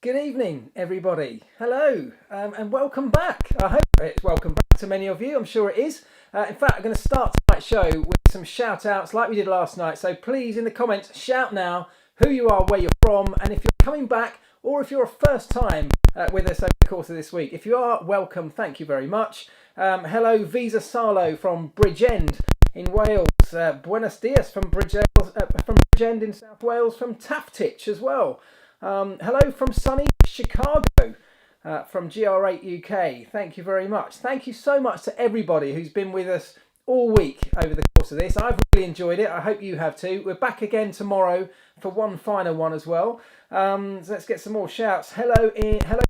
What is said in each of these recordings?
Good evening, everybody. Hello, and welcome back. I hope it's welcome back to many of you. I'm sure it is. In fact, I'm going to start tonight's show with some shout outs like we did last night. So please, in the comments, shout now who you are, where you're from, and if you're coming back or if you're a first time with us over the course of this week. If you are, welcome. Thank you very much. Hello, Visa Salo from Bridgend in Wales. Buenos dias from Bridgend in South Wales, from Taftitch as well. Hello from sunny Chicago, from GR8 UK. Thank you very much. Thank you so much to everybody who's been with us all week over the course of this. I've really enjoyed it. I hope you have too. We're back again tomorrow for one final one as well. So let's get some more shouts. Hello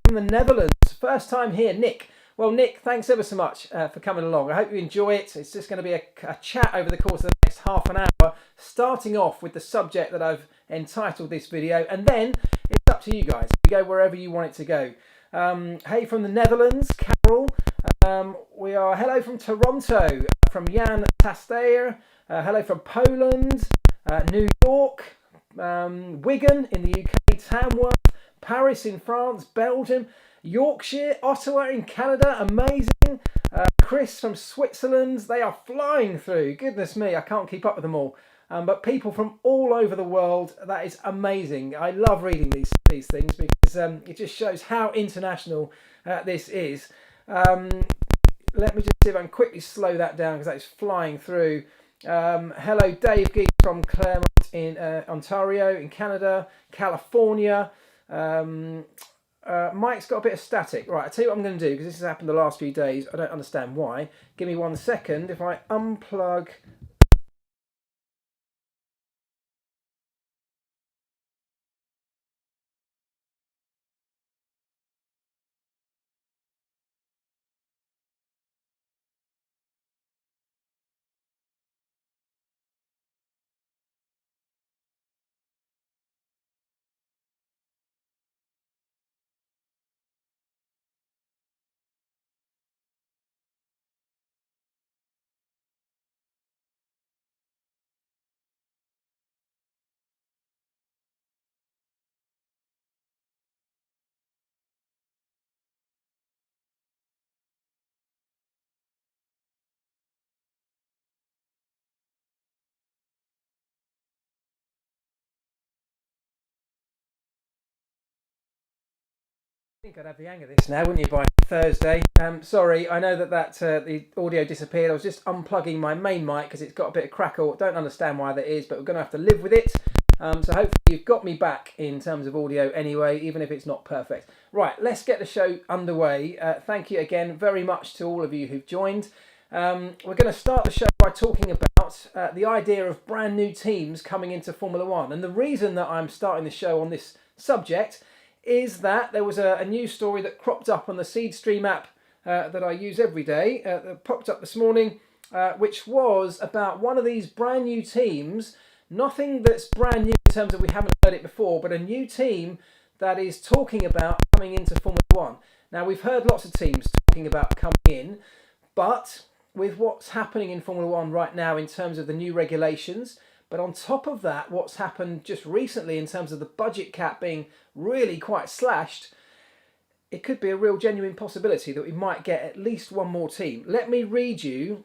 from the Netherlands. First time here, Nick. Well, Nick, thanks ever so much for coming along. I hope you enjoy it. It's just going to be a chat over the course of the next half an hour, starting off with the subject that I've entitled this video, and then it's up to you guys. You go wherever you want it to go. Hey from the Netherlands, Carol. We are hello from Toronto, from Jan Tasteir. Hello from Poland, New York, Wigan in the UK, Tamworth, Paris in France, Belgium, Yorkshire, Ottawa in Canada, amazing. Chris from Switzerland, they are flying through. Goodness me, I can't keep up with them all. But people from all over the world, that is amazing. I love reading these things because it just shows how international this is. Let me just see if I can quickly slow that down because that is flying through. Hello, Dave Geek from Claremont in Ontario, in Canada, California. Mike's got a bit of static. Right, I'll tell you what I'm going to do because this has happened the last few days. I don't understand why. Give me 1 second. If I unplug... I think I'd have the hang of this now, wouldn't you, by Thursday? Sorry, I know that the audio disappeared. I was just unplugging my main mic because it's got a bit of crackle. Don't understand why that is, but we're going to have to live with it. So hopefully you've got me back in terms of audio anyway, even if it's not perfect. Right, let's get the show underway. Thank you again very much to all of you who've joined. We're going to start the show by talking about the idea of brand new teams coming into Formula One. And the reason that I'm starting the show on this subject is that there was a news story that cropped up on the Seedstream app that I use every day, that popped up this morning, which was about one of these brand new teams, nothing that's brand new in terms of we haven't heard it before, but a new team that is talking about coming into Formula One. Now, we've heard lots of teams talking about coming in, but with what's happening in Formula One right now in terms of the new regulations, but on top of that, what's happened just recently in terms of the budget cap being really quite slashed, it could be a real genuine possibility that we might get at least one more team. Let me read you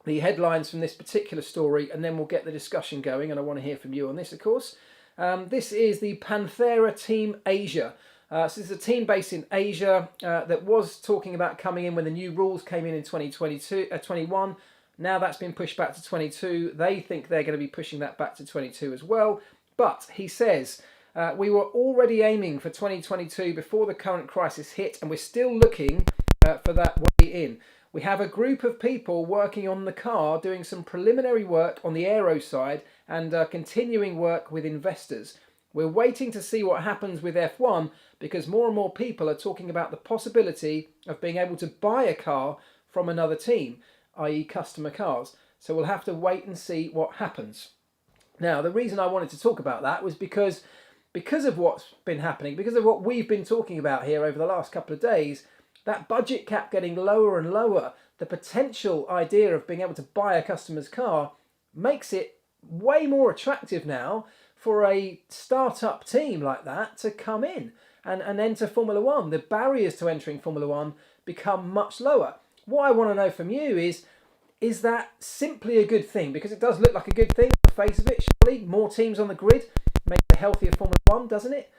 the headlines from this particular story and then we'll get the discussion going, and I want to hear from you on this, of course. This is the Panthera Team Asia. So this is a team based in Asia that was talking about coming in when the new rules came in 2021. Now that's been pushed back to 22. They think they're going to be pushing that back to 22 as well. But he says, we were already aiming for 2022 before the current crisis hit, and we're still looking for that way in. We have a group of people working on the car, doing some preliminary work on the aero side and continuing work with investors. We're waiting to see what happens with F1 because more and more people are talking about the possibility of being able to buy a car from another team, i.e. customer cars. So we'll have to wait and see what happens. Now, the reason I wanted to talk about that was because of what's been happening, because of what we've been talking about here over the last couple of days, that budget cap getting lower and lower, the potential idea of being able to buy a customer's car makes it way more attractive now for a startup team like that to come in. and enter Formula One. The barriers to entering Formula One become much lower. What I want to know from you is that simply a good thing? Because it does look like a good thing on the face of it, surely. More teams on the grid makes a healthier Formula One, doesn't it?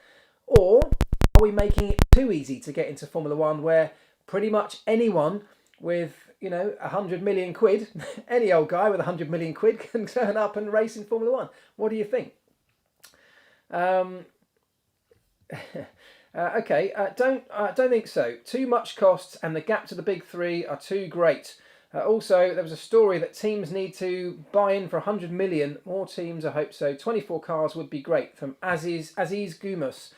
Or are we making it too easy to get into Formula One, where pretty much anyone with 100 million quid, any old guy with 100 million quid can turn up and race in Formula One? What do you think? Okay, don't think so. Too much costs, and the gap to the big three are too great. Also, there was a story that teams need to buy in for 100 million. More teams, I hope so. 24 cars would be great, from Aziz Gumus.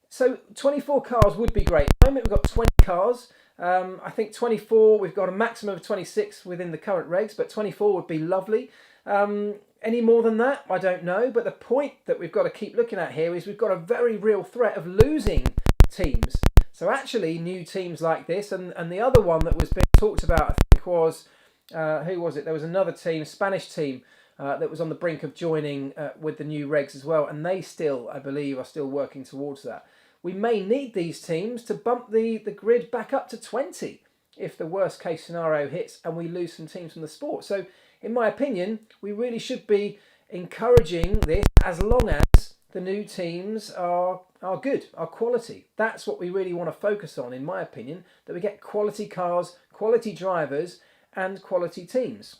So 24 cars would be great. At the moment, we've got 20 cars. I think 24, we've got a maximum of 26 within the current regs, but 24 would be lovely. Any more than that, I don't know. But the point that we've got to keep looking at here is we've got a very real threat of losing teams. So actually, new teams like this, and the other one that was being talked about, I think, was, who was it? There was another team, Spanish team, that was on the brink of joining with the new regs as well. And they still, I believe, are still working towards that. We may need these teams to bump the grid back up to 20 if the worst case scenario hits and we lose some teams from the sport. So in my opinion, we really should be encouraging this as long as the new teams are good, are quality. That's what we really want to focus on, in my opinion, that we get quality cars, quality drivers and quality teams.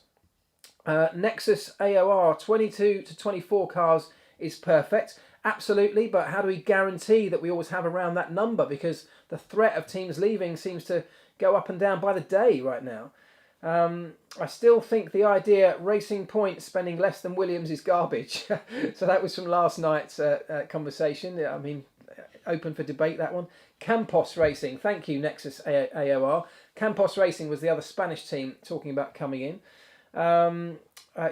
Nexus AOR 22 to 24 cars is perfect. Absolutely, but how do we guarantee that we always have around that number? Because the threat of teams leaving seems to go up and down by the day right now. I still think the idea Racing Point spending less than Williams is garbage. So that was from last night's conversation. I mean, open for debate, that one. Campos Racing, thank you, Nexus AOR. Campos Racing was the other Spanish team talking about coming in.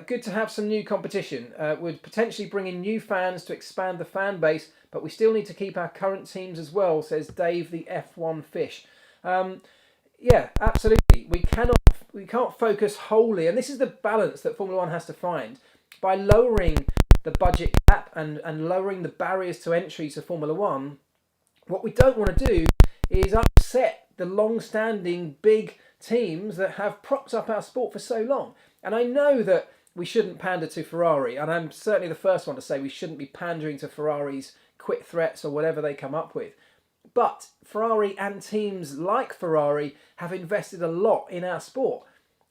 Good to have some new competition. Would potentially bring in new fans to expand the fan base, but we still need to keep our current teams as well, says Dave the F1 Fish. Yeah, absolutely. We can't focus wholly, and this is the balance that Formula One has to find. By lowering the budget cap and lowering the barriers to entry to Formula One, what we don't want to do is upset the long-standing big teams that have propped up our sport for so long. And I know that we shouldn't pander to Ferrari, and I'm certainly the first one to say we shouldn't be pandering to Ferrari's quit threats or whatever they come up with. But Ferrari and teams like Ferrari have invested a lot in our sport.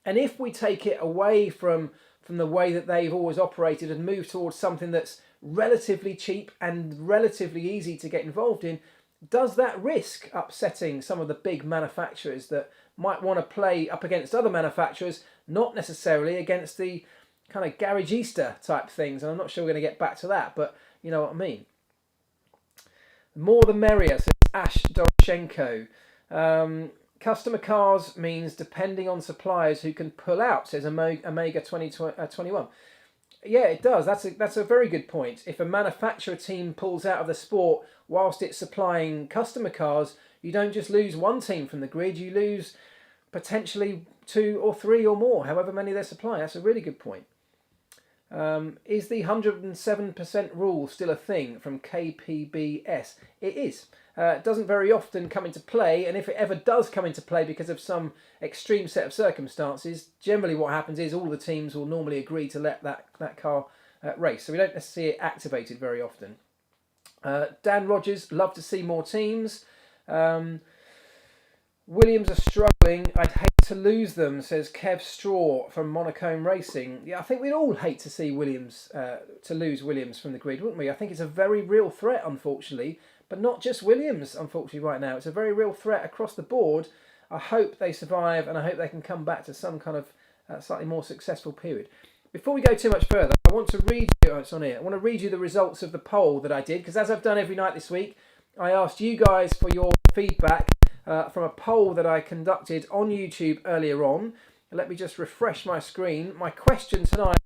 And if we take it away from the way that they've always operated and move towards something that's relatively cheap and relatively easy to get involved in, does that risk upsetting some of the big manufacturers that might want to play up against other manufacturers, not necessarily against the kind of garagista type things? And I'm not sure we're going to get back to that, but you know what I mean. The more the merrier, says Ash Doroshenko. Customer cars means depending on suppliers who can pull out, says Omega 2021. Yeah, it does. That's a very good point. If a manufacturer team pulls out of the sport whilst it's supplying customer cars, you don't just lose one team from the grid, you lose potentially 2 or 3 or more, however many they're supplying. That's a really good point. Is the 107% rule still a thing, from KPBS? It is. It doesn't very often come into play, and if it ever does come into play because of some extreme set of circumstances, generally what happens is all the teams will normally agree to let that car race. So we don't necessarily see it activated very often. Dan Rogers, love to see more teams. Williams are struggling. I'd hate to lose them, says Kev Straw from Monochrome Racing. Yeah, I think we'd all hate to see Williams, to lose Williams from the grid, wouldn't we? I think it's a very real threat, unfortunately. But not just Williams, unfortunately, right now. It's a very real threat across the board. I hope they survive, and I hope they can come back to some kind of slightly more successful period. Before we go too much further, I want to read you, it's on here, I want to read you the results of the poll that I did, because as I've done every night this week, I asked you guys for your feedback from a poll that I conducted on YouTube earlier on. Let me just refresh my screen. My question tonight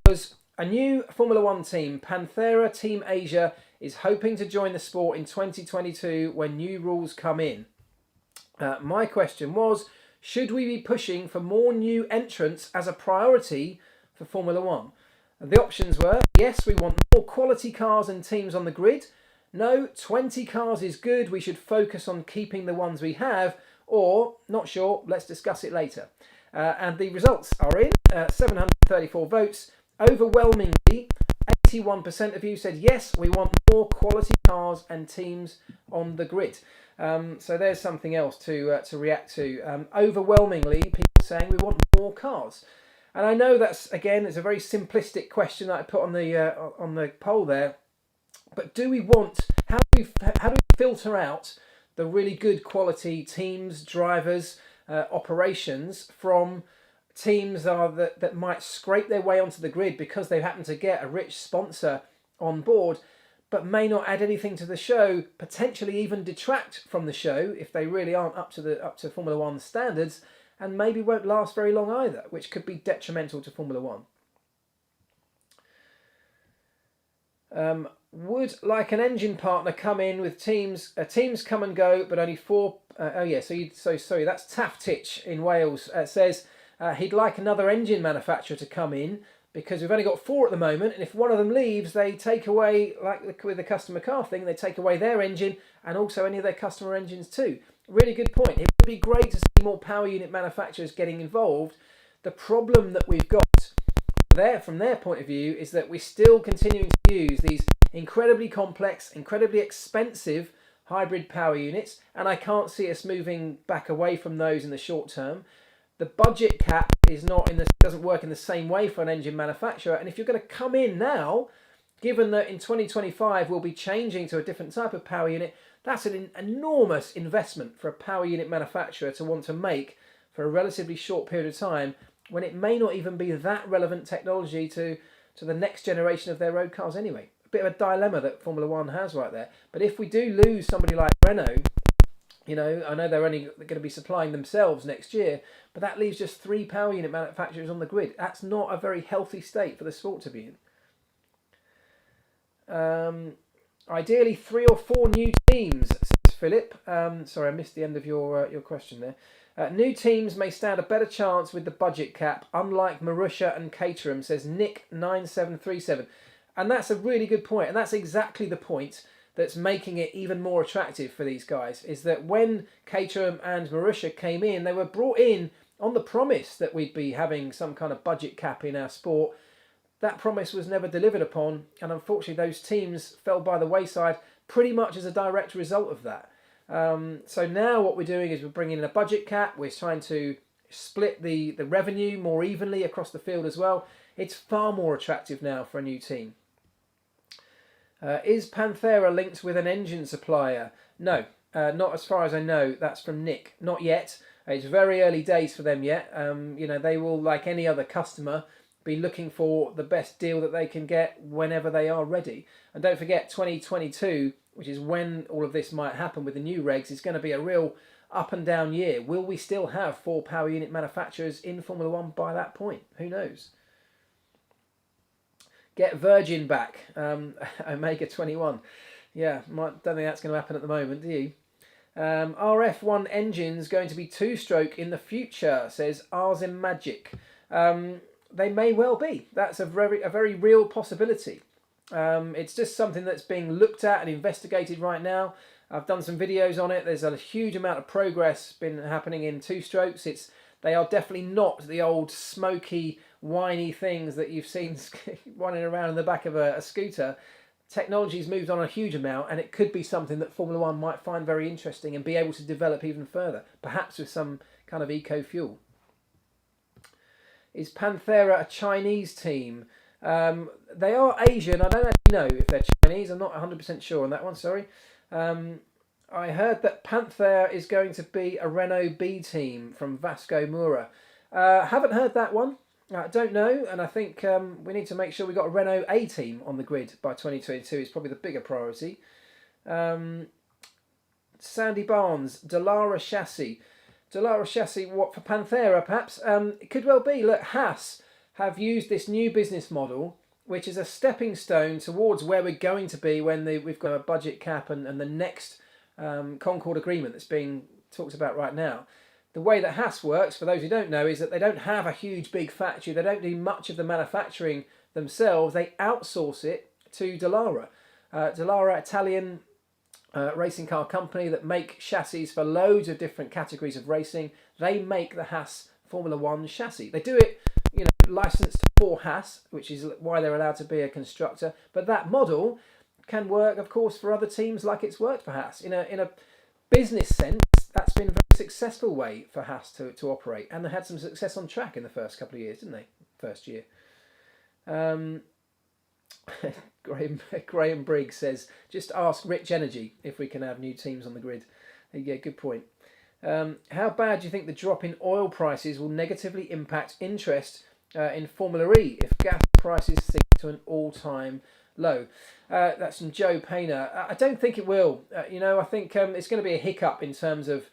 was, a new Formula One team, Panthera Team Asia, is hoping to join the sport in 2022 when new rules come in. My question was, should we be pushing for more new entrants as a priority for Formula One? And the options were, yes, we want more quality cars and teams on the grid. No, 20 cars is good, we should focus on keeping the ones we have, or not sure, let's discuss it later. And the results are in, 734 votes. Overwhelmingly, 81% of you said yes, we want more quality cars and teams on the grid. So there's something else to react to. Overwhelmingly, people saying we want more cars. And I know that's, again, it's a very simplistic question that I put on the poll there. But do we want, how do we filter out the really good quality teams, drivers, operations from teams that might scrape their way onto the grid because they happen to get a rich sponsor on board, but may not add anything to the show, potentially even detract from the show if they really aren't up to Formula One standards, and maybe won't last very long either, which could be detrimental to Formula One. Would like an engine partner come in with teams? Teams come and go, but only 4. Sorry, that's Taftich in Wales. Says he'd like another engine manufacturer to come in because we've only got 4 at the moment, and if one of them leaves, they take away, like with the customer car thing, they take away their engine and also any of their customer engines too. Really good point. It would be great to see more power unit manufacturers getting involved. The problem that we've got there, from their point of view, is that we're still continuing to use these incredibly complex, incredibly expensive hybrid power units, and I can't see us moving back away from those in the short term. The budget cap doesn't work in the same way for an engine manufacturer, and if you're going to come in now, given that in 2025 we'll be changing to a different type of power unit, that's an enormous investment for a power unit manufacturer to want to make for a relatively short period of time, when it may not even be that relevant technology to the next generation of their road cars anyway. A bit of a dilemma that Formula One has right there. But if we do lose somebody like Renault, I know they're only going to be supplying themselves next year, but that leaves just 3 power unit manufacturers on the grid. That's not a very healthy state for the sport to be in. Ideally, 3 or 4 new teams, says Philip. Sorry, I missed the end of your question there. New teams may stand a better chance with the budget cap, unlike Marussia and Caterham, says Nick9737. And that's a really good point. And that's exactly the point that's making it even more attractive for these guys, is that when Caterham and Marussia came in, they were brought in on the promise that we'd be having some kind of budget cap in our sport. That promise was never delivered upon, and unfortunately those teams fell by the wayside pretty much as a direct result of that. So now what we're doing is we're bringing in a budget cap. We're trying to split the revenue more evenly across the field as well. It's far more attractive now for a new team. Is Panthera linked with an engine supplier? No, not as far as I know. That's from Nick. Not yet. It's very early days for them yet. They will, like any other customer, be looking for the best deal that they can get whenever they are ready. And don't forget, 2022, which is when all of this might happen with the new regs, is going to be a real up and down year. Will we still have 4 power unit manufacturers in Formula One by that point? Who knows? Get Virgin back. Omega 21. Yeah, don't think that's going to happen at the moment, do you? RF1 engines going to be 2-stroke in the future, says Arzim Magic. They may well be. That's a very real possibility. It's just something that's being looked at and investigated right now. I've done some videos on it. There's a huge amount of progress been happening in 2-strokes. They are definitely not the old smoky, whiny things that you've seen running around in the back of a scooter. Technology's moved on a huge amount, and it could be something that Formula One might find very interesting and be able to develop even further, perhaps with some kind of eco-fuel. Is Panthera a Chinese team? They are Asian. I don't actually know if they're Chinese. I'm not 100% sure on that one, sorry. I heard that Panthera is going to be a Renault B team from Vasco Moura. Haven't heard that one. Don't know, and I think we need to make sure we got a Renault A team on the grid by 2022. Is probably the bigger priority. Sandy Barnes, Dallara chassis. Dallara chassis, what, for Panthera perhaps? It could well be. Look, Haas have used this new business model, which is a stepping stone towards where we're going to be when we've got a budget cap and the next Concord agreement that's being talked about right now. The way that Haas works, for those who don't know, is that they don't have a huge big factory. They don't do much of the manufacturing themselves. They outsource it to Dallara. Dallara, Italian racing car company that make chassis for loads of different categories of racing. They make the Haas Formula One chassis. They do it, licensed for Haas, which is why they're allowed to be a constructor. But that model can work, of course, for other teams like it's worked for Haas. In a business sense, that's been a very successful way for Haas to operate. And they had some success on track in the first couple of years, didn't they? First year. Graham Briggs says, just ask Rich Energy if we can have new teams on the grid. Yeah, good point. How bad do you think the drop in oil prices will negatively impact interest in Formula E if gas prices sink to an all-time low? That's from Joe Painter. I don't think it will. I think it's going to be a hiccup in terms of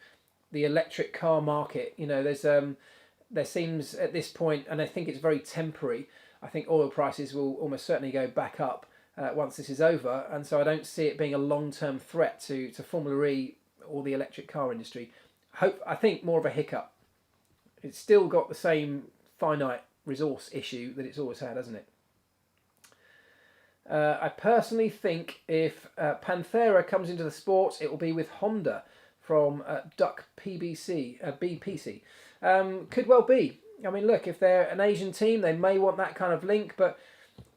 the electric car market. There seems at this point, and I think it's very temporary, I think oil prices will almost certainly go back up once this is over, and so I don't see it being a long-term threat to Formula E or the electric car industry. I think more of a hiccup. It's still got the same finite resource issue that it's always had, hasn't it? I personally think if Panthera comes into the sport, it will be with Honda from Duck BPC. Could well be. I mean, look, if they're an Asian team, they may want that kind of link, but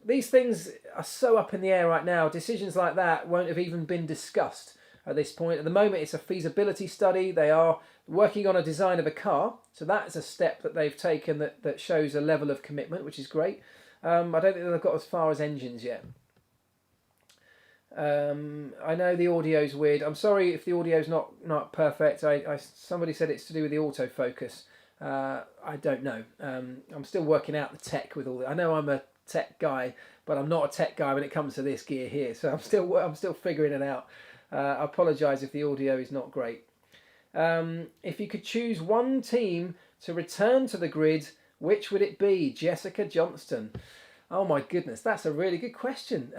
these things are so up in the air right now. Decisions like that won't have even been discussed at this point. At the moment, it's a feasibility study. They are working on a design of a car, so that's a step that they've taken that shows a level of commitment, which is great. I don't think they've got as far as engines yet. I know the audio's weird. I'm sorry if the audio's not perfect. Somebody said it's to do with the autofocus. I don't know. I'm still working out the tech with all that. I know I'm a tech guy, but I'm not a tech guy when it comes to this gear here. So I'm still figuring it out. I apologise if the audio is not great. If you could choose one team to return to the grid, which would it be? Jessica Johnston. Oh my goodness, that's a really good question.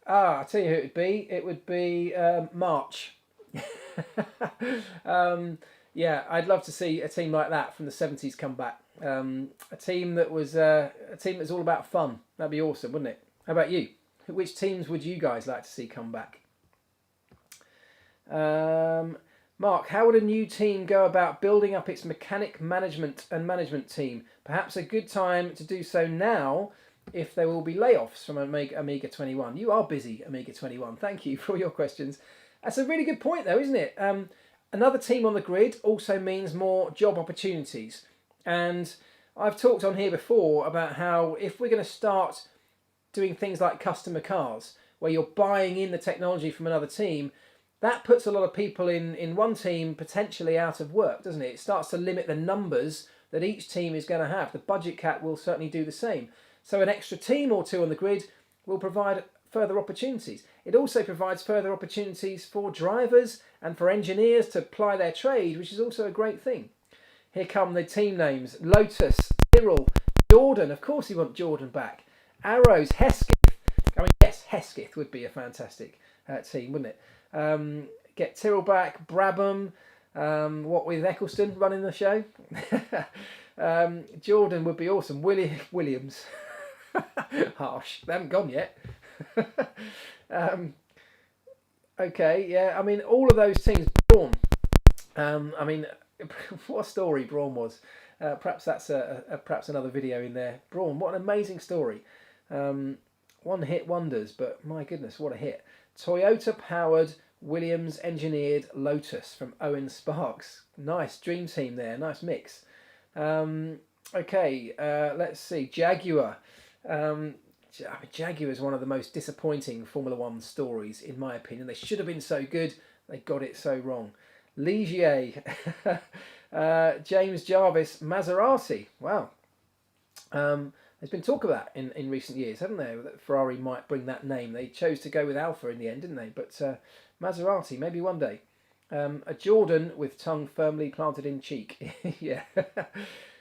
I'll tell you who it would be. It would be March. Yeah, I'd love to see a team like that from the 70s come back. A team that was all about fun. That'd be awesome, wouldn't it? How about you? Which teams would you guys like to see come back? Mark, how would a new team go about building up its mechanic management team? Perhaps a good time to do so now, if there will be layoffs from Amiga 21. You are busy, Amiga 21. Thank you for your questions. That's a really good point, though, isn't it? Another team on the grid also means more job opportunities. And I've talked on here before about how if we're going to start doing things like customer cars, where you're buying in the technology from another team, that puts a lot of people in one team potentially out of work, doesn't it? It starts to limit the numbers that each team is going to have. The budget cap will certainly do the same. So an extra team or two on the grid will provide further opportunities. It also provides further opportunities for drivers and for engineers to ply their trade, which is also a great thing. Here come the team names. Lotus, Tyrrell, Jordan. Of course you want Jordan back. Arrows, Hesketh. I mean, yes, Hesketh would be a fantastic team, wouldn't it? Get Tyrrell back, Brabham. What with Eccleston running the show? Jordan would be awesome. Williams. Harsh. They haven't gone yet. Okay, yeah. I mean, all of those teams. Brawn. I mean, what a story Brawn was. Perhaps that's perhaps another video in there. Brawn, what an amazing story. One hit wonders, but my goodness, what a hit. Toyota powered, Williams engineered Lotus from Owen Sparks. Nice dream team there. Nice mix. Okay, let's see. Jaguar. Jaguar is one of the most disappointing Formula One stories, in my opinion. They should have been so good. They got it so wrong. Ligier. James Jarvis. Maserati. Wow. There's been talk of that in recent years, haven't there? That Ferrari might bring that name. They chose to go with Alfa in the end, didn't they? But Maserati, maybe one day. A Jordan with tongue firmly planted in cheek. Yeah.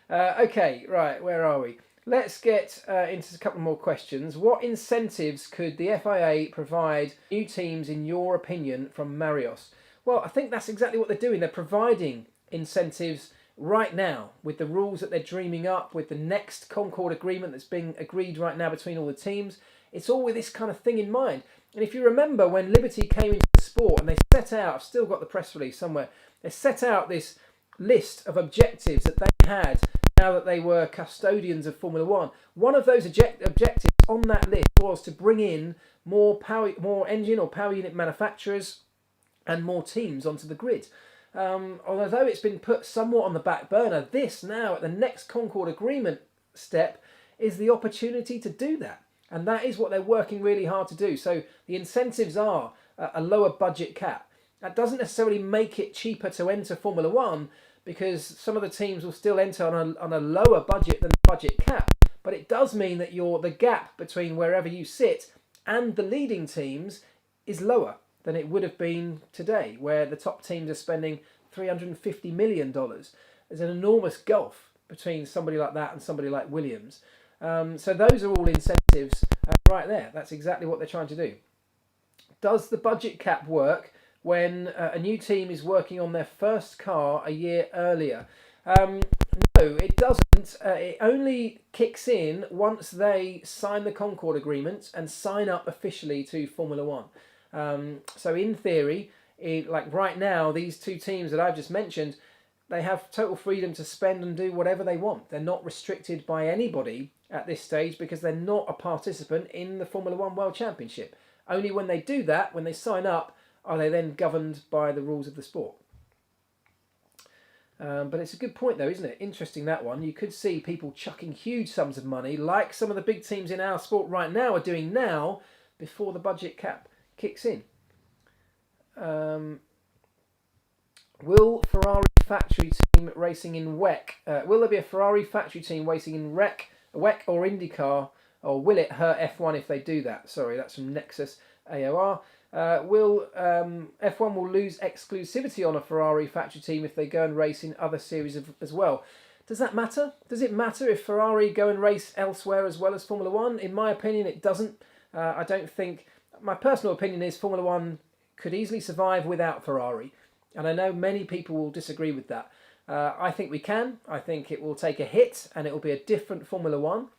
Okay, right, where are we? Let's get into a couple more questions. What incentives could the FIA provide new teams, in your opinion, from Marios? Well, I think that's exactly what they're doing. They're providing incentives right now with the rules that they're dreaming up, with the next Concord agreement that's being agreed right now between all the teams. It's all with this kind of thing in mind. And if you remember when Liberty came into the sport and they set out, I've still got the press release somewhere, they set out this list of objectives that they had now that they were custodians of Formula One. One of those objectives on that list was to bring in more engine or power unit manufacturers and more teams onto the grid. Although it's been put somewhat on the back burner, this now at the next Concord Agreement step is the opportunity to do that. And that is what they're working really hard to do. So the incentives are a lower budget cap. That doesn't necessarily make it cheaper to enter Formula One, because some of the teams will still enter on a lower budget than the budget cap. But it does mean that the gap between wherever you sit and the leading teams is lower than it would have been today, where the top teams are spending $350 million. There's an enormous gulf between somebody like that and somebody like Williams. So those are all incentives right there. That's exactly what they're trying to do. Does the budget cap work when a new team is working on their first car a year earlier? No, it doesn't. It only kicks in once they sign the Concord Agreement and sign up officially to Formula One. So in theory, like right now, these two teams that I've just mentioned, they have total freedom to spend and do whatever they want. They're not restricted by anybody at this stage because they're not a participant in the Formula One World Championship. Only when they do that, when they sign up, are they then governed by the rules of the sport. But it's a good point though, isn't it? Interesting, that one. You could see people chucking huge sums of money, like some of the big teams in our sport right now are doing now, before the budget cap kicks in. Will Ferrari factory team racing in WEC? Will there be a Ferrari factory team racing in WEC or IndyCar, or will it hurt F1 if they do that? Sorry, that's from Nexus AOR. Will F1 will lose exclusivity on a Ferrari factory team if they go and race in other series as well? Does that matter? Does it matter if Ferrari go and race elsewhere as well as Formula One? In my opinion, it doesn't. I don't think. My personal opinion is Formula One could easily survive without Ferrari. And I know many people will disagree with that. I think we can. I think it will take a hit and it will be a different Formula One.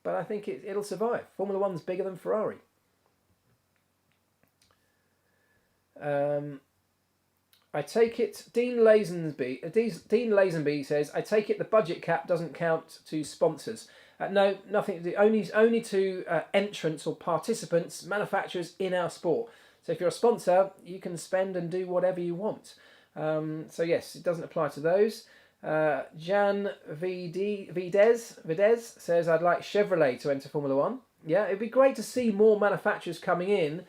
But I think it'll survive. Formula One's bigger than Ferrari. I take it, Dean Lazenby says, I take it the budget cap doesn't count to sponsors. No, nothing to do. Only to entrants or participants, manufacturers in our sport. So if you're a sponsor, you can spend and do whatever you want. So yes, it doesn't apply to those. Jan Videz says, I'd like Chevrolet to enter Formula One. Yeah, it'd be great to see more manufacturers coming in.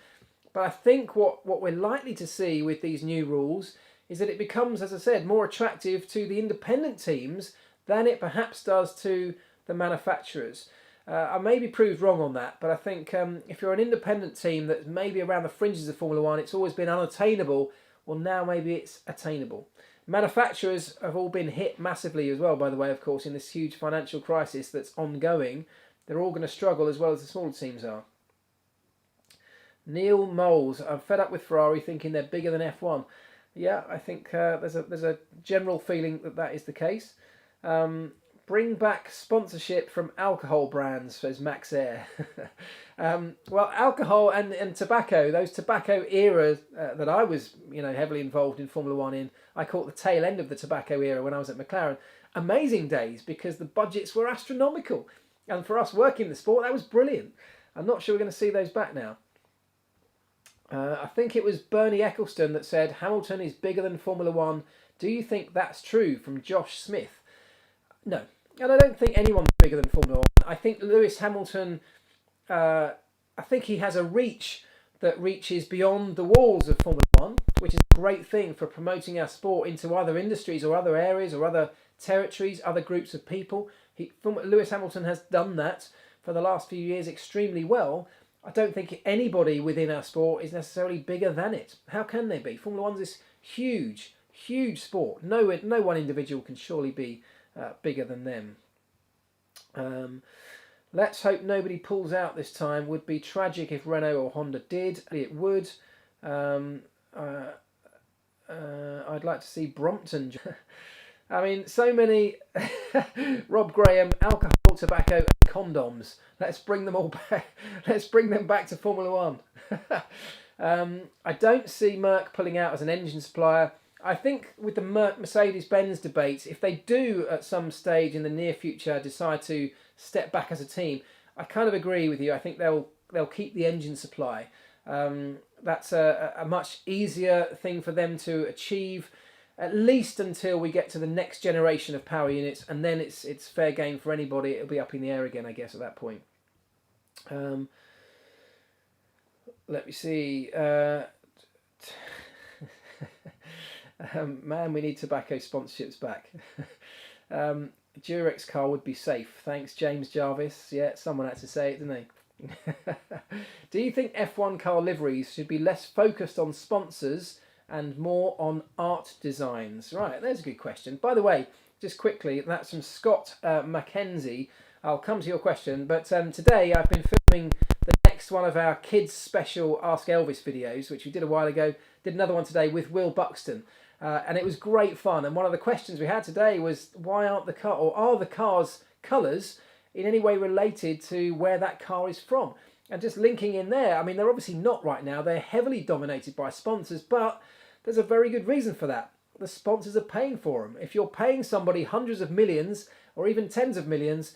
But I think what we're likely to see with these new rules is that it becomes, as I said, more attractive to the independent teams than it perhaps does to the manufacturers. I may be proved wrong on that, but I think if you're an independent team that's maybe around the fringes of Formula One, it's always been unattainable, well now maybe it's attainable. Manufacturers have all been hit massively as well, by the way, of course, in this huge financial crisis that's ongoing. They're all going to struggle as well as the smaller teams are. Neil Moles, I'm fed up with Ferrari thinking they're bigger than F1. Yeah, I think there's a general feeling that is the case. Bring back sponsorship from alcohol brands, says Max Air. Well, alcohol and tobacco, those tobacco eras that I was heavily involved in Formula One in, I caught the tail end of the tobacco era when I was at McLaren. Amazing days because the budgets were astronomical. And for us working the sport, that was brilliant. I'm not sure we're going to see those back now. I think it was Bernie Eccleston that said Hamilton is bigger than Formula One. Do you think that's true? From Josh Smith. No, and I don't think anyone's bigger than Formula One. I think Lewis Hamilton, I think he has a reach that reaches beyond the walls of Formula One, which is a great thing for promoting our sport into other industries or other areas or other territories, other groups of people. Lewis Hamilton has done that for the last few years extremely well. I don't think anybody within our sport is necessarily bigger than it. How can they be? Formula One's this huge, huge sport. No one individual can surely be bigger than them. Let's hope nobody pulls out this time. Would be tragic if Renault or Honda did. It would. I'd like to see Brompton. I mean, so many. Rob Graham, alcohol alcohol, tobacco, and condoms. Let's bring them all back. Let's bring them back to Formula One. I don't see Merc pulling out as an engine supplier. I think with the Mercedes-Benz debate, if they do at some stage in the near future decide to step back as a team, I kind of agree with you. I think they'll keep the engine supply. That's a much easier thing for them to achieve, at least until we get to the next generation of power units, and then it's fair game for anybody. It'll be up in the air again, I guess, at that point. Let me see. Man, we need tobacco sponsorships back. Durex car would be safe. Thanks, James Jarvis. Yeah, someone had to say it, didn't they? Do you think F1 car liveries should be less focused on sponsors and more on art designs? Right, there's a good question. By the way, just quickly, that's from Scott Mackenzie. I'll come to your question, but today I've been filming the next one of our kids special Ask Elvis videos, which we did a while ago. Did another one today with Will Buxton. And it was great fun. And one of the questions we had today was, why aren't the car, or are the car's colours in any way related to where that car is from? And just linking in there, I mean, they're obviously not right now. They're heavily dominated by sponsors, but there's a very good reason for that. The sponsors are paying for them. If you're paying somebody hundreds of millions or even tens of millions,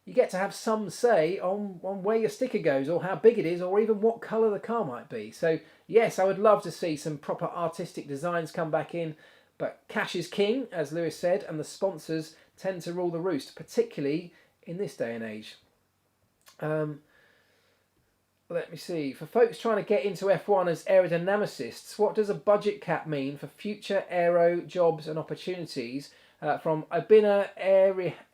you get to have some say on where your sticker goes, or how big it is, or even what colour the car might be. So yes, I would love to see some proper artistic designs come back in, but cash is king, as Lewis said, and the sponsors tend to rule the roost, particularly in this day and age. Let me see. For folks trying to get into F1 as aerodynamicists, what does a budget cap mean for future aero jobs and opportunities? From Abina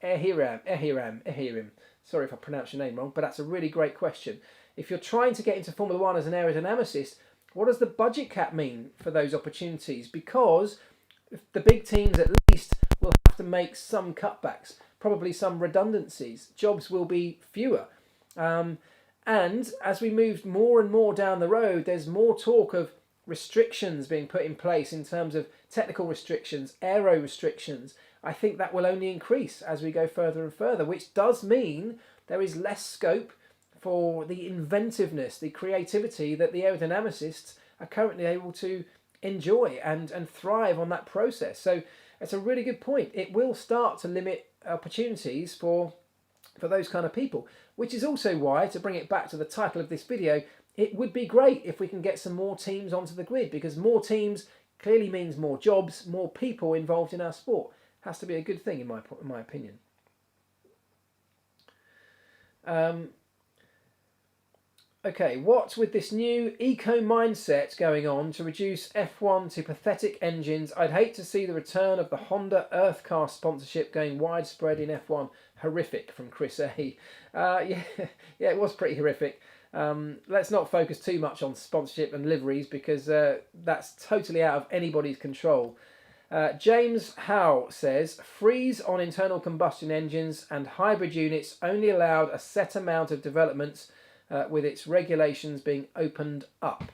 Ehiram. Sorry if I pronounced your name wrong, but that's a really great question. If you're trying to get into Formula One as an aerodynamicist, what does the budget cap mean for those opportunities? Because the big teams at least will have to make some cutbacks, probably some redundancies. Jobs will be fewer. And as we move more and more down the road, there's more talk of restrictions being put in place in terms of technical restrictions, aero restrictions. I think that will only increase as we go further and further, which does mean there is less scope for the inventiveness, the creativity that the aerodynamicists are currently able to enjoy and thrive on that process. So it's a really good point. It will start to limit opportunities for those kind of people, which is also why, to bring it back to the title of this video, it would be great if we can get some more teams onto the grid, because more teams clearly means more jobs, more people involved in our sport. Has to be a good thing in my opinion. Okay, what's with this new eco mindset going on to reduce F1 to pathetic engines? I'd hate to see the return of the Honda Earth car sponsorship going widespread in F1. Horrific, from Chris A. Yeah, it was pretty horrific. Let's not focus too much on sponsorship and liveries, because that's totally out of anybody's control. James Howe says, freeze on internal combustion engines and hybrid units only allowed a set amount of developments with its regulations being opened up.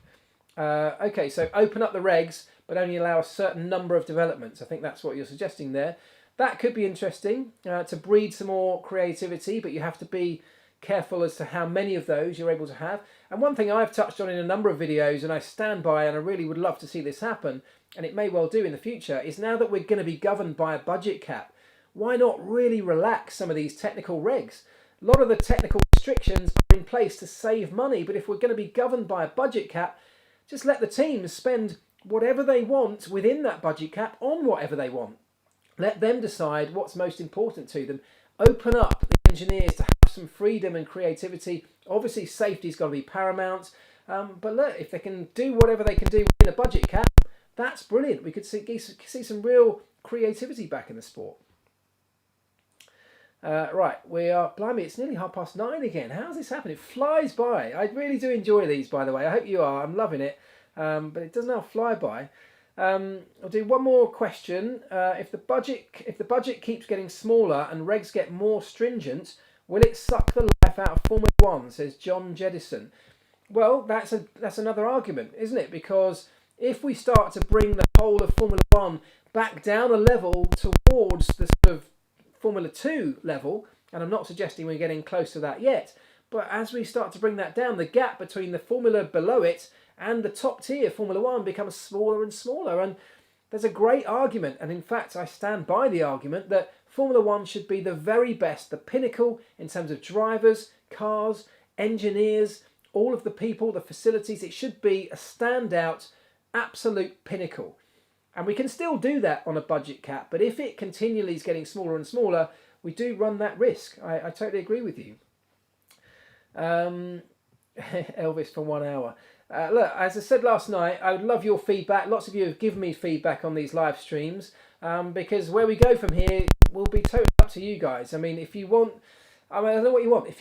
Okay, so open up the regs, but only allow a certain number of developments. I think that's what you're suggesting there. That could be interesting to breed some more creativity, but you have to be careful as to how many of those you're able to have. And one thing I've touched on in a number of videos, and I stand by, and I really would love to see this happen, and it may well do in the future, is now that we're going to be governed by a budget cap, why not really relax some of these technical regs? A lot of the technical restrictions are in place to save money, but if we're going to be governed by a budget cap, just let the teams spend whatever they want within that budget cap on whatever they want. Let them decide what's most important to them. Open up the engineers to have some freedom and creativity. Obviously, safety's got to be paramount. But look, if they can do whatever they can do within a budget cap, that's brilliant. We could see some real creativity back in the sport. Right, we are, blimey, it's nearly 9:30 again. How's this happening? It flies by. I really do enjoy these, by the way. I hope you are. I'm loving it. But it does now fly by. I'll do one more question. If the budget keeps getting smaller and regs get more stringent, will it suck the life out of Formula One? Says John Jedison. Well, that's another argument, isn't it? Because if we start to bring the whole of Formula One back down a level towards the sort of Formula 2 level, and I'm not suggesting we're getting close to that yet, but as we start to bring that down, the gap between the formula below it and the top tier Formula One becomes smaller and smaller. And there's a great argument, and in fact I stand by the argument, that Formula One should be the very best, the pinnacle in terms of drivers, cars, engineers, all of the people, the facilities. It should be a standout, absolute pinnacle. And we can still do that on a budget cap, but if it continually is getting smaller and smaller, we do run that risk. I totally agree with you. Elvis for 1 hour. Look, as I said last night, I would love your feedback. Lots of you have given me feedback on these live streams, because where we go from here will be totally up to you guys. I mean, if you want, I don't know what you want. If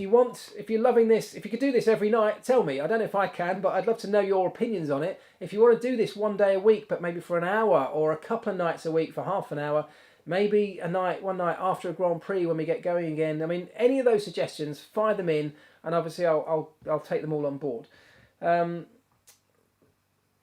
you're loving this, if you could do this every night, tell me. I don't know if I can, but I'd love to know your opinions on it. If you want to do this one day a week, but maybe for an hour, or a couple of nights a week for half an hour, maybe one night after a Grand Prix when we get going again. I mean, any of those suggestions, fire them in, and obviously I'll take them all on board.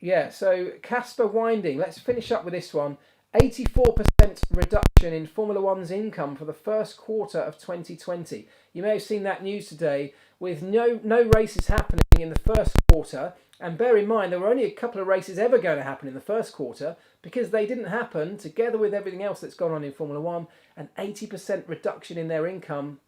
Yeah, so Casper Winding, let's finish up with this one. 84% reduction in Formula One's income for the first quarter of 2020. You may have seen that news today, with no races happening in the first quarter. And bear in mind, there were only a couple of races ever going to happen in the first quarter, because they didn't happen, together with everything else that's gone on in Formula One. An 80% reduction in their income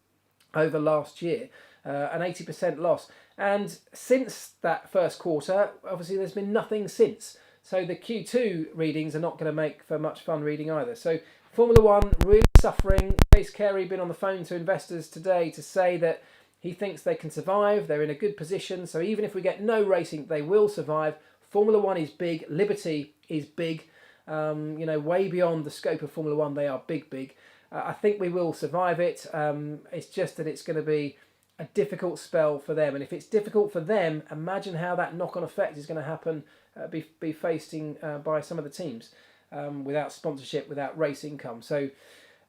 over last year, an 80% loss. And since that first quarter, obviously there's been nothing since. So the Q2 readings are not going to make for much fun reading either. So Formula One really suffering. Chase Carey been on the phone to investors today to say that he thinks they can survive. They're in a good position. So even if we get no racing, they will survive. Formula One is big. Liberty is big. Way beyond the scope of Formula One. They are big. I think we will survive it. It's just that it's going to be a difficult spell for them. And if it's difficult for them, imagine how that knock-on effect is going to happen, be facing by some of the teams without sponsorship, without race income. So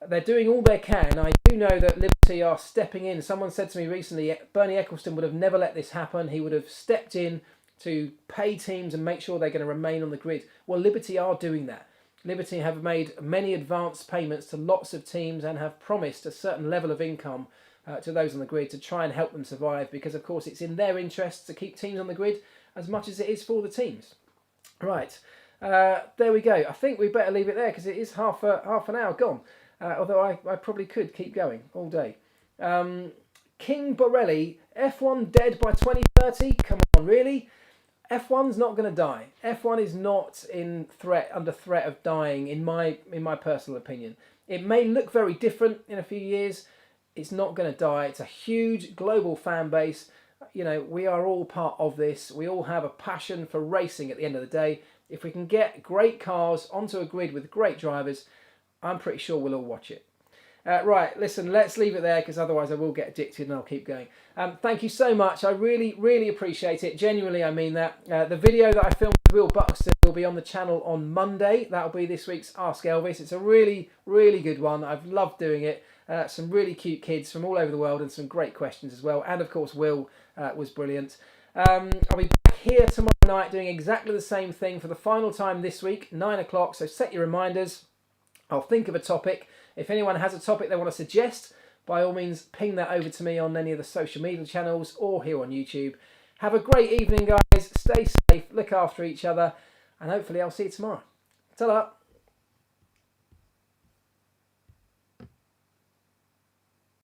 they're doing all they can. I do know that Liberty are stepping in. Someone said to me recently, Bernie Ecclestone would have never let this happen. He would have stepped in to pay teams and make sure they're going to remain on the grid. Well, Liberty are doing that. Liberty have made many advance payments to lots of teams and have promised a certain level of income to those on the grid to try and help them survive, because of course it's in their interests to keep teams on the grid as much as it is for the teams. Right, there we go. I think we better leave it there, because it is half an hour gone, although I probably could keep going all day. King Borelli, F1 dead by 2030? Come on, really? F1's not going to die. F1 is not under threat of dying, in my personal opinion. It may look very different in a few years. It's not going to die. It's a huge global fan base. We are all part of this. We all have a passion for racing at the end of the day. If we can get great cars onto a grid with great drivers, I'm pretty sure we'll all watch it. Right, listen, let's leave it there, because otherwise I will get addicted and I'll keep going. Thank you so much. I really, really appreciate it. Genuinely, I mean that. The video that I filmed with Will Buxton will be on the channel on Monday. That'll be this week's Ask Elvis. It's a really, really good one. I've loved doing it. Some really cute kids from all over the world and some great questions as well. And of course, Will was brilliant. I'll be back here tomorrow night doing exactly the same thing for the final time this week, 9 o'clock. So set your reminders. I'll think of a topic. If anyone has a topic they want to suggest, by all means, ping that over to me on any of the social media channels or here on YouTube. Have a great evening, guys. Stay safe, look after each other, and hopefully I'll see you tomorrow. Ta-da!